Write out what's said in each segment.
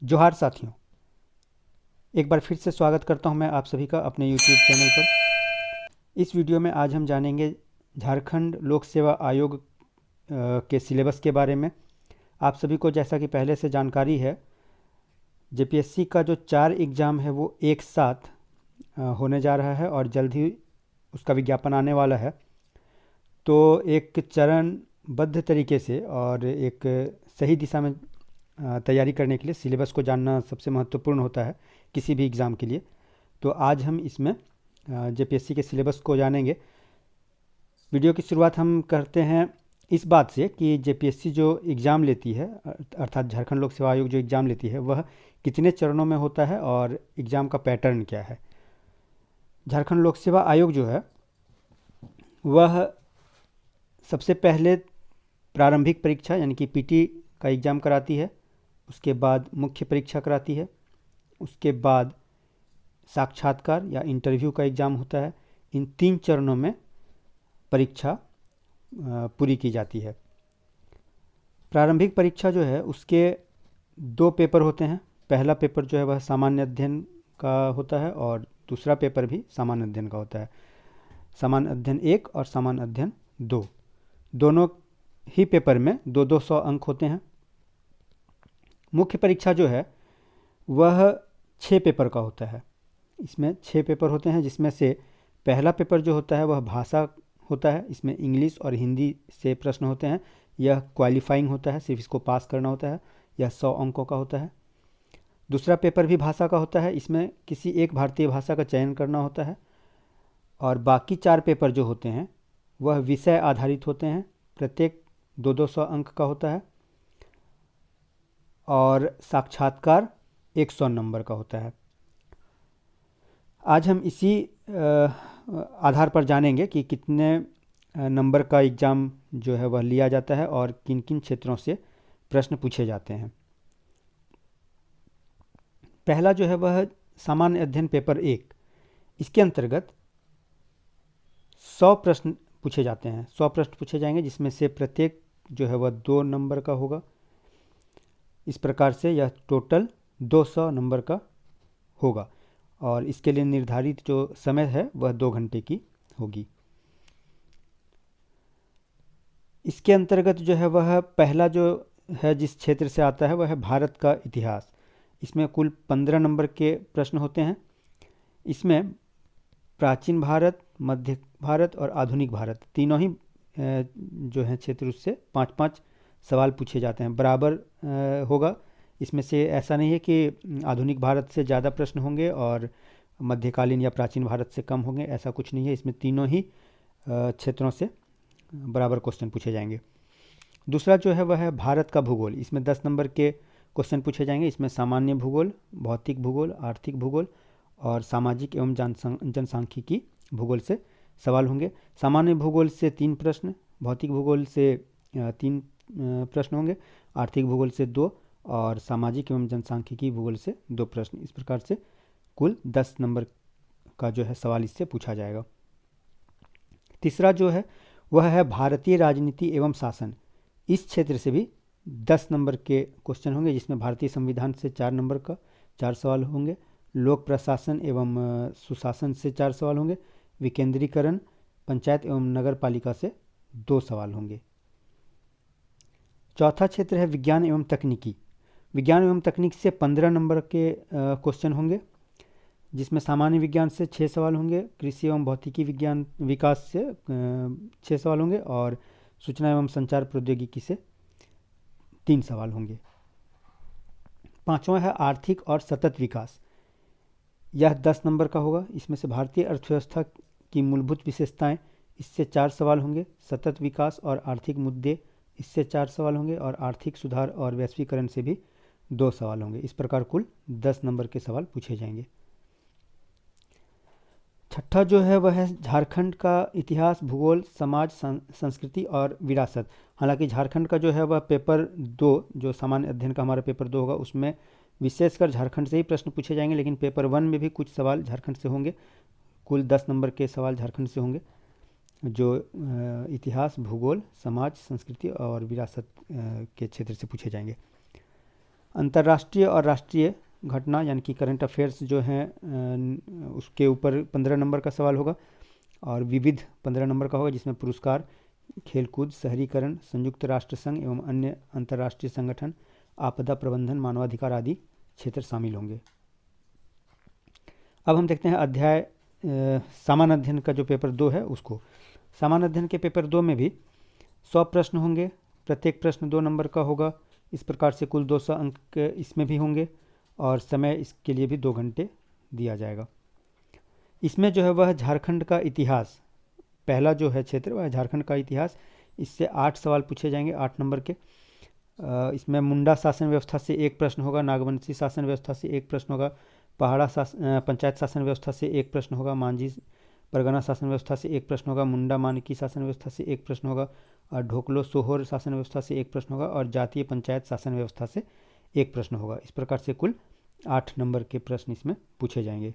जोहार साथियों, एक बार फिर से स्वागत करता हूं मैं आप सभी का अपने YouTube चैनल पर। इस वीडियो में आज हम जानेंगे झारखंड लोक सेवा आयोग के सिलेबस के बारे में। आप सभी को जैसा कि पहले से जानकारी है, जेपीएससी का जो 4 एग्ज़ाम है वो एक साथ होने जा रहा है और जल्द ही उसका विज्ञापन आने वाला है। तो एक चरणबद्ध तरीके से और एक सही दिशा में तैयारी करने के लिए सिलेबस को जानना सबसे महत्वपूर्ण होता है किसी भी एग्ज़ाम के लिए। तो आज हम इसमें जेपीएससी के सिलेबस को जानेंगे। वीडियो की शुरुआत हम करते हैं इस बात से कि जेपीएससी जो एग्ज़ाम लेती है, अर्थात झारखंड लोक सेवा आयोग जो एग्ज़ाम लेती है, वह कितने चरणों में होता है और एग्ज़ाम का पैटर्न क्या है। झारखंड लोक सेवा आयोग जो है वह सबसे पहले प्रारंभिक परीक्षा यानी कि पीटी का एग्ज़ाम कराती है, उसके बाद मुख्य परीक्षा कराती है, उसके बाद साक्षात्कार या इंटरव्यू का एग्ज़ाम होता है। इन 3 चरणों में परीक्षा पूरी की जाती है। प्रारंभिक परीक्षा जो है उसके 2 पेपर होते हैं। पहला पेपर जो है वह सामान्य अध्ययन का होता है और दूसरा पेपर भी सामान्य अध्ययन का होता है। सामान्य अध्ययन 1 और सामान्य अध्ययन 2, दोनों ही पेपर में 200 अंक होते हैं। मुख्य परीक्षा जो है वह 6 पेपर का होता है। इसमें 6 पेपर होते हैं, जिसमें से पहला पेपर जो होता है वह भाषा होता है। इसमें इंग्लिश और हिंदी से प्रश्न होते हैं। यह क्वालिफाइंग होता है, सिर्फ इसको पास करना होता है। यह 100 अंकों का होता है। दूसरा पेपर भी भाषा का होता है। इसमें किसी एक भारतीय भाषा का चयन करना होता है। और बाकी 4 पेपर जो होते हैं वह विषय आधारित होते हैं। प्रत्येक 200 अंक का होता है और साक्षात्कार 100 नंबर का होता है। आज हम इसी आधार पर जानेंगे कि कितने नंबर का एग्ज़ाम जो है वह लिया जाता है और किन किन क्षेत्रों से प्रश्न पूछे जाते हैं। पहला जो है वह सामान्य अध्ययन पेपर 1। इसके अंतर्गत 100 प्रश्न पूछे जाते हैं। 100 प्रश्न पूछे जाएंगे, जिसमें से प्रत्येक जो है वह 2 नंबर का होगा। इस प्रकार से यह टोटल 200 नंबर का होगा और इसके लिए निर्धारित जो समय है वह 2 घंटे की होगी। इसके अंतर्गत जो है वह पहला जो है जिस क्षेत्र से आता है वह है भारत का इतिहास। इसमें कुल 15 नंबर के प्रश्न होते हैं। इसमें प्राचीन भारत, मध्य भारत और आधुनिक भारत तीनों ही जो है क्षेत्र उससे 5-5 सवाल पूछे जाते हैं। बराबर होगा। इसमें से ऐसा नहीं है कि आधुनिक भारत से ज़्यादा प्रश्न होंगे और मध्यकालीन या प्राचीन भारत से कम होंगे, ऐसा कुछ नहीं है। इसमें तीनों ही क्षेत्रों से बराबर क्वेश्चन पूछे जाएंगे। दूसरा जो है वह है भारत का भूगोल। इसमें 10 नंबर के क्वेश्चन पूछे जाएंगे। इसमें सामान्य भूगोल, भौतिक भूगोल, आर्थिक भूगोल और सामाजिक एवं जनसांख्यिकी भूगोल से सवाल होंगे। सामान्य भूगोल से 3 प्रश्न, भौतिक भूगोल से 3 प्रश्न होंगे, आर्थिक भूगोल से 2 और सामाजिक एवं जनसांख्यिकी भूगोल से 2 प्रश्न। इस प्रकार से कुल 10 नंबर का जो है सवाल इससे पूछा जाएगा। तीसरा जो है वह है भारतीय राजनीति एवं शासन। इस क्षेत्र से भी 10 नंबर के क्वेश्चन होंगे, जिसमें भारतीय संविधान से 4 नंबर का 4 सवाल होंगे, लोक प्रशासन एवं सुशासन से 4 सवाल होंगे, विकेंद्रीकरण, पंचायत एवं नगर पालिका से 2 सवाल होंगे। चौथा क्षेत्र है विज्ञान एवं तकनीकी। विज्ञान एवं तकनीक से 15 नंबर के क्वेश्चन होंगे, जिसमें सामान्य विज्ञान से 6 सवाल होंगे, कृषि एवं भौतिकी विज्ञान विकास से 6 सवाल होंगे और सूचना एवं संचार प्रौद्योगिकी से 3 सवाल होंगे। पांचवा है आर्थिक और सतत विकास। यह 10 नंबर का होगा। इसमें से भारतीय अर्थव्यवस्था की मूलभूत विशेषताएं, इससे 4 सवाल होंगे, सतत विकास और आर्थिक मुद्दे, इससे 4 सवाल होंगे और आर्थिक सुधार और वैश्वीकरण से भी 2 सवाल होंगे। इस प्रकार कुल 10 नंबर के सवाल पूछे जाएंगे। छठा जो है वह है झारखंड का इतिहास, भूगोल, समाज, संस्कृति और विरासत। हालांकि झारखंड का जो है वह पेपर 2, जो सामान्य अध्ययन का हमारा पेपर 2 होगा, उसमें विशेषकर झारखंड से ही प्रश्न पूछे जाएंगे, लेकिन पेपर 1 में भी कुछ सवाल झारखंड से होंगे। कुल 10 नंबर के सवाल झारखंड से होंगे, जो इतिहास, भूगोल, समाज, संस्कृति और विरासत के क्षेत्र से पूछे जाएंगे। अंतर्राष्ट्रीय और राष्ट्रीय घटना यानी कि करंट अफेयर्स जो हैं उसके ऊपर 15 नंबर का सवाल होगा, और विविध 15 नंबर का होगा, जिसमें पुरस्कार, खेलकूद, शहरीकरण, संयुक्त राष्ट्र संघ एवं अन्य अंतर्राष्ट्रीय संगठन, आपदा प्रबंधन, मानवाधिकार आदि क्षेत्र शामिल होंगे। अब हम देखते हैं अध्याय सामान्य अध्ययन का जो पेपर 2 है उसको। सामान्य अध्ययन के पेपर 2 में भी 100 प्रश्न होंगे, प्रत्येक प्रश्न 2 नंबर का होगा। इस प्रकार से कुल 200 अंक इसमें भी होंगे, और समय इसके लिए भी 2 घंटे दिया जाएगा। इसमें जो है वह झारखंड का इतिहास, पहला जो है क्षेत्र वह झारखंड का इतिहास, इससे 8 सवाल पूछे जाएंगे, 8 नंबर के। इसमें मुंडा शासन व्यवस्था से 1 प्रश्न होगा, नागवंशी शासन व्यवस्था से 1 प्रश्न होगा, पहाड़ा पंचायत शासन व्यवस्था से 1 प्रश्न होगा, मांझी परगना शासन व्यवस्था से 1 प्रश्न होगा, मुंडा मानकी शासन व्यवस्था से 1 प्रश्न होगा, और ढोकलो सोहोर शासन व्यवस्था से 1 प्रश्न होगा, और जातीय पंचायत शासन व्यवस्था से 1 प्रश्न होगा। इस प्रकार से कुल 8 नंबर के प्रश्न इसमें पूछे जाएंगे।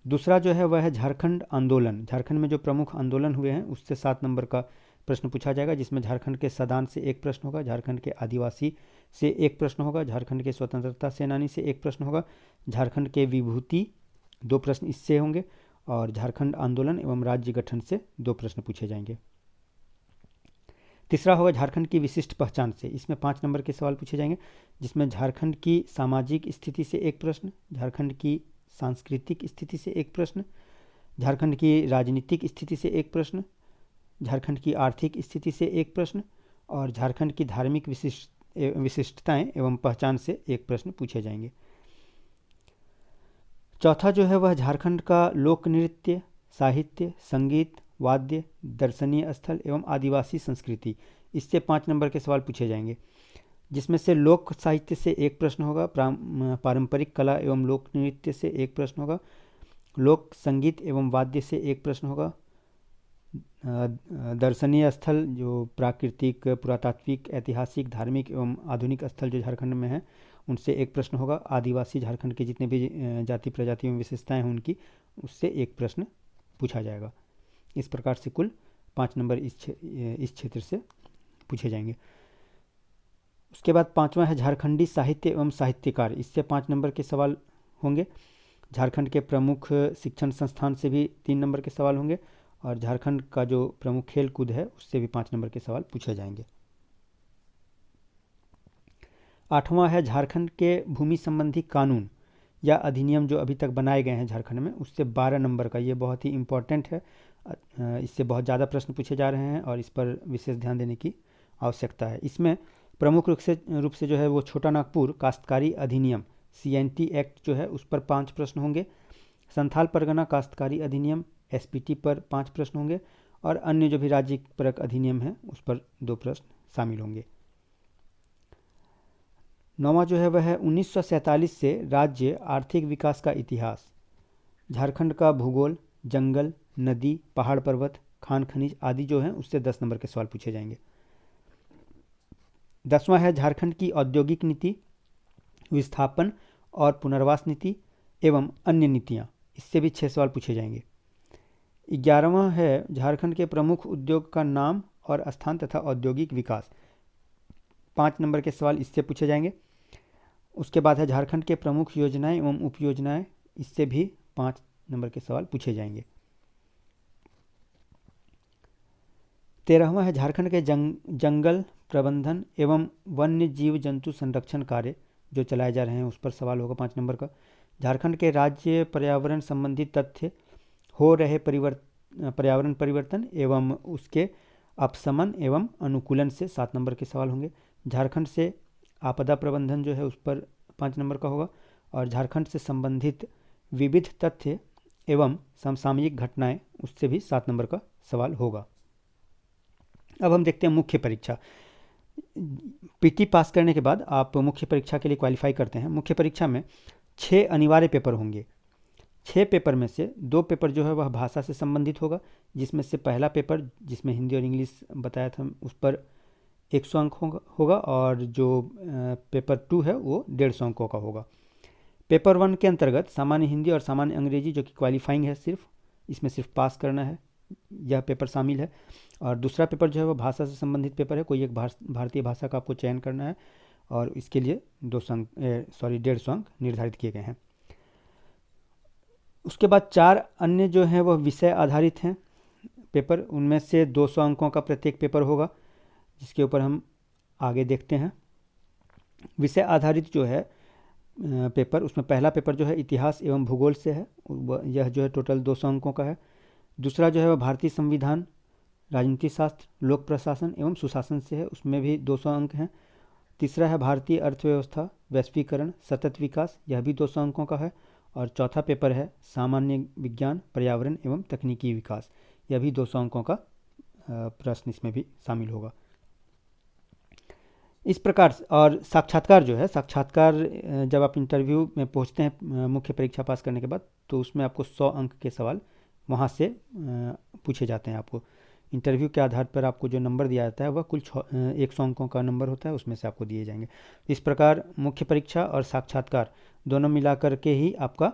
दूसरा जो है वह है झारखंड आंदोलन। झारखंड में जो प्रमुख आंदोलन हुए हैं उससे 7 नंबर का प्रश्न पूछा जाएगा, जिसमें झारखंड के सदान से 1 प्रश्न होगा, झारखंड के आदिवासी से 1 प्रश्न होगा, झारखंड के स्वतंत्रता सेनानी से 1 प्रश्न होगा, झारखंड के विभूति 2 प्रश्न इससे होंगे, और झारखंड आंदोलन एवं राज्य गठन से 2 प्रश्न पूछे जाएंगे। तीसरा होगा झारखंड की विशिष्ट पहचान से। इसमें 5 नंबर के सवाल पूछे जाएंगे, जिसमें झारखंड की सामाजिक स्थिति से 1 प्रश्न, झारखंड की सांस्कृतिक स्थिति से 1 प्रश्न, झारखंड की राजनीतिक स्थिति से 1 प्रश्न, झारखंड की आर्थिक स्थिति से 1 प्रश्न, और झारखंड की धार्मिक विशिष्टताएं एवं पहचान से 1 प्रश्न पूछे जाएंगे। चौथा जो है वह झारखंड का लोक नृत्य, साहित्य, संगीत, वाद्य, दर्शनीय स्थल एवं आदिवासी संस्कृति, इससे 5 नंबर के सवाल पूछे जाएंगे, जिसमें से लोक साहित्य से 1 प्रश्न होगा, पारंपरिक कला एवं लोक नृत्य से 1 प्रश्न होगा, लोक संगीत एवं वाद्य से 1 प्रश्न होगा, दर्शनीय स्थल जो प्राकृतिक, पुरातात्विक, ऐतिहासिक, धार्मिक एवं आधुनिक स्थल जो झारखंड में हैं उनसे 1 प्रश्न होगा, आदिवासी झारखंड के जितने भी जाति प्रजाति एवं विशेषताएं हैं उनकी, उससे 1 प्रश्न पूछा जाएगा। इस प्रकार से कुल 5 नंबर इस क्षेत्र से पूछे जाएंगे। उसके बाद 5वां है झारखंडी साहित्य एवं साहित्यकार, इससे 5 नंबर के सवाल होंगे। झारखंड के प्रमुख शिक्षण संस्थान से भी 3 नंबर के सवाल होंगे, और झारखंड का जो प्रमुख खेल कूद है उससे भी 5 नंबर के सवाल पूछे जाएंगे। 8वां है झारखंड के भूमि संबंधी कानून या अधिनियम जो अभी तक बनाए गए हैं झारखंड में, उससे 12 नंबर का, ये बहुत ही इम्पोर्टेंट है, इससे बहुत ज़्यादा प्रश्न पूछे जा रहे हैं और इस पर विशेष ध्यान देने की आवश्यकता है। इसमें प्रमुख रूप से जो है वो छोटा नागपुर काश्तकारी अधिनियम CNT एक्ट जो है उस पर 5 प्रश्न होंगे, संथाल परगना काश्तकारी अधिनियम SPT पर 5 प्रश्न होंगे, और अन्य जो भी राज्य परक अधिनियम है उस पर 2 प्रश्न शामिल होंगे। 9वां जो है वह है 1947 से राज्य आर्थिक विकास का इतिहास, झारखंड का भूगोल, जंगल, नदी, पहाड़ पर्वत, खान खनिज आदि जो हैं उससे 10 नंबर के सवाल पूछे जाएंगे। 10वां है झारखंड की औद्योगिक नीति, विस्थापन और पुनर्वास नीति एवं अन्य नीतियाँ, इससे भी 6 सवाल पूछे जाएंगे। 11वां है झारखंड के प्रमुख उद्योग का नाम और स्थान तथा औद्योगिक विकास, 5 नंबर के सवाल इससे पूछे जाएंगे। उसके बाद है झारखंड के प्रमुख योजनाएं एवं उपयोजनाएं, इससे भी 5 नंबर के सवाल पूछे जाएंगे। 13वां है झारखंड के जंगल प्रबंधन एवं वन्य जीव जंतु संरक्षण कार्य जो चलाए जा रहे हैं उस पर सवाल होगा 5 नंबर का। झारखंड के राज्य पर्यावरण संबंधी तथ्य, हो रहे पर्यावरण परिवर्तन एवं उसके अपशमन एवं अनुकूलन से 7 नंबर के सवाल होंगे। झारखंड से आपदा प्रबंधन जो है उस पर 5 नंबर का होगा, और झारखंड से संबंधित विविध तथ्य एवं समसामयिक घटनाएं, उससे भी 7 नंबर का सवाल होगा। अब हम देखते हैं मुख्य परीक्षा। PT पास करने के बाद आप मुख्य परीक्षा के लिए क्वालिफाई करते हैं। मुख्य परीक्षा में 6 अनिवार्य पेपर होंगे। 6 पेपर में से 2 पेपर जो है वह भाषा से संबंधित होगा, जिसमें से पहला पेपर जिसमें हिंदी और इंग्लिश बताया था उस पर 100 अंक होगा, और जो पेपर 2 है वो 150 अंकों का होगा। पेपर 1 के अंतर्गत सामान्य हिंदी और सामान्य अंग्रेजी जो कि क्वालिफाइंग है, सिर्फ इसमें सिर्फ पास करना है, यह पेपर शामिल है। और दूसरा पेपर जो है वो भाषा से संबंधित पेपर है, कोई एक भारतीय भाषा का आपको चयन करना है, और इसके लिए 150 अंक निर्धारित किए गए हैं। उसके बाद 4 अन्य जो हैं वह विषय आधारित हैं पेपर, उनमें से 200 अंकों का प्रत्येक पेपर होगा, जिसके ऊपर हम आगे देखते हैं। विषय आधारित जो है पेपर, उसमें पहला पेपर जो है इतिहास एवं भूगोल से है, यह जो है टोटल 200 अंकों का है। दूसरा जो है वह भारतीय संविधान, राजनीति शास्त्र, लोक प्रशासन एवं सुशासन से है, उसमें भी 200 अंक हैं। तीसरा है भारतीय अर्थव्यवस्था, वैश्वीकरण, सतत विकास, यह भी 200 अंकों का है। और चौथा पेपर है सामान्य विज्ञान, पर्यावरण एवं तकनीकी विकास, यह भी 200 अंकों का प्रश्न इसमें भी शामिल होगा। इस प्रकार से, और साक्षात्कार जो है, साक्षात्कार जब आप इंटरव्यू में पहुंचते हैं मुख्य परीक्षा पास करने के बाद, तो उसमें आपको 100 अंक के सवाल वहां से पूछे जाते हैं। आपको इंटरव्यू के आधार पर आपको जो नंबर दिया जाता है वह कुल 100 अंकों का नंबर होता है, उसमें से आपको दिए जाएंगे। इस प्रकार मुख्य परीक्षा और साक्षात्कार दोनों मिलाकर के ही आपका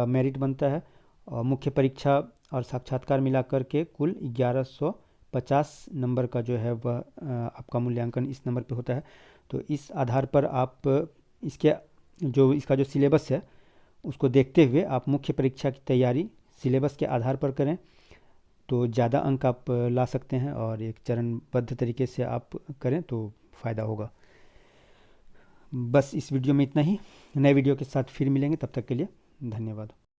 मेरिट बनता है, और मुख्य परीक्षा और साक्षात्कार मिलाकर के कुल 1150 नंबर का जो है वह आपका मूल्यांकन इस नंबर पे होता है। तो इस आधार पर आप इसका जो सिलेबस है उसको देखते हुए आप मुख्य परीक्षा की तैयारी सिलेबस के आधार पर करें, तो ज़्यादा अंक आप ला सकते हैं, और एक चरणबद्ध तरीके से आप करें तो फ़ायदा होगा। बस इस वीडियो में इतना ही, नए वीडियो के साथ फिर मिलेंगे, तब तक के लिए धन्यवाद।